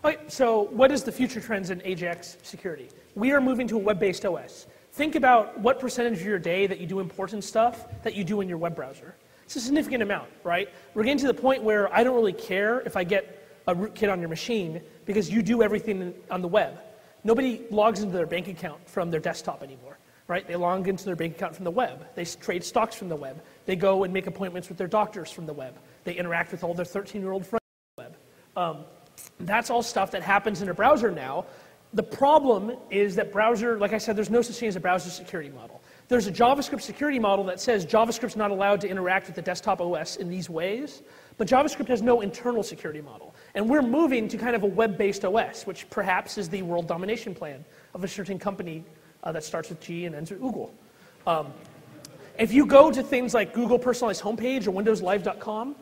Okay, so what is the future trends in AJAX security? We are moving to a web-based OS. Think about what percentage of your day that you do important stuff that you do in your web browser. It's a significant amount, right? We're getting to the point where I don't really care if I get a rootkit on your machine because you do everything on the web. Nobody logs into their bank account from their desktop anymore, right? They log into their bank account from the web. They trade stocks from the web. They go and make appointments with their doctors from the web. They interact with all their 13-year-old friends from the web. That's all stuff that happens in a browser now. The problem is that browser, like I said, there's no such thing as a browser security model. There's a JavaScript security model that says JavaScript's not allowed to interact with the desktop OS in these ways, but JavaScript has no internal security model. And we're moving to kind of a web-based OS, which perhaps is the world domination plan of a certain company that starts with G and ends with Google. If you go to things like Google Personalized Homepage or WindowsLive.com,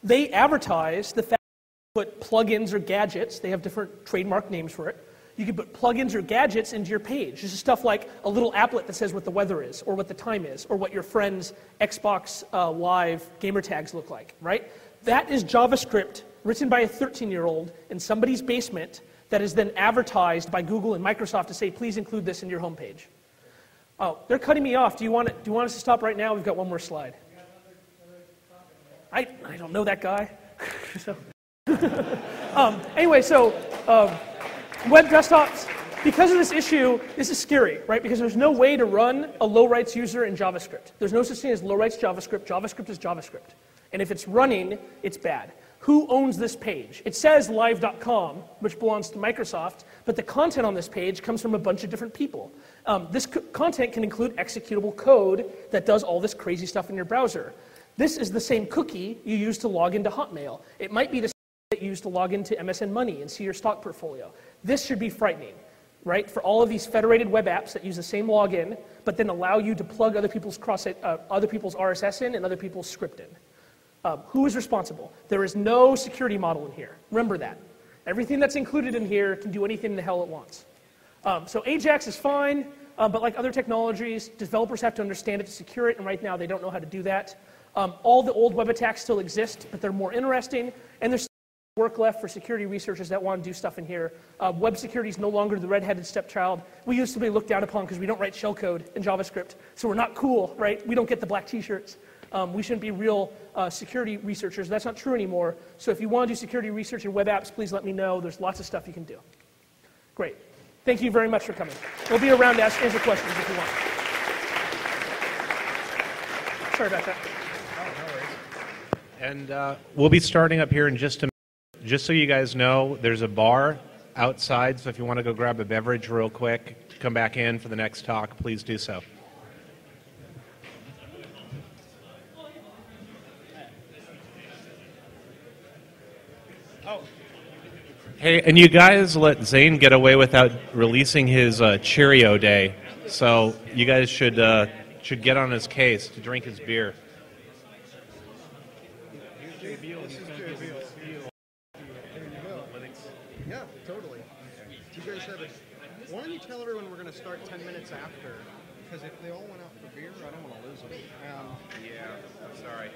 they advertise the fact that you put plugins or gadgets, they have different trademark names for it, you can put plugins or gadgets into your page. This is stuff like a little applet that says what the weather is, or what the time is, or what your friend's Xbox Live gamer tags look like, right? That is JavaScript written by a 13-year-old in somebody's basement that is then advertised by Google and Microsoft to say, please include this in your homepage. Oh, they're cutting me off. Do you want us to stop right now? We've got one more slide. I don't know that guy. So. Anyway, so web desktops, because of this issue, this is scary, right? Because there's no way to run a low-rights user in JavaScript. There's no such thing as low-rights JavaScript. JavaScript is JavaScript. And if it's running, it's bad. Who owns this page? It says live.com, which belongs to Microsoft, but the content on this page comes from a bunch of different people. This content can include executable code that does all this crazy stuff in your browser. This is the same cookie you use to log into Hotmail. It might be the same that you use to log into MSN Money and see your stock portfolio. This should be frightening, right? For all of these federated web apps that use the same login, but then allow you to plug other people's RSS in and other people's script in. Who is responsible? There is no security model in here. Remember that. Everything that's included in here can do anything the hell it wants. So AJAX is fine, but like other technologies, developers have to understand it to secure it, and right now they don't know how to do that. All the old web attacks still exist, but they're more interesting, and there's work left for security researchers that want to do stuff in here. Web security is no longer the red-headed stepchild. We used to be looked down upon because we don't write shellcode in JavaScript, so we're not cool, right? We don't get the black t-shirts. We shouldn't be real security researchers. That's not true anymore. So if you want to do security research in web apps, please let me know. There's lots of stuff you can do. Great. Thank you very much for coming. We'll be around to answer questions if you want. Sorry about that. Oh, no worries. And we'll be starting up here in just a minute. Just so you guys know, there's a bar outside, so if you want to go grab a beverage real quick, come back in for the next talk, please do so. Hey, and you guys let Zane get away without releasing his Cheerio day, so you guys should get on his case to drink his beer. Yeah, totally. Do you guys have it? Why don't you tell everyone we're going to start 10 minutes after? Because if they all went out for beer, I don't want to lose them. Yeah, I'm sorry.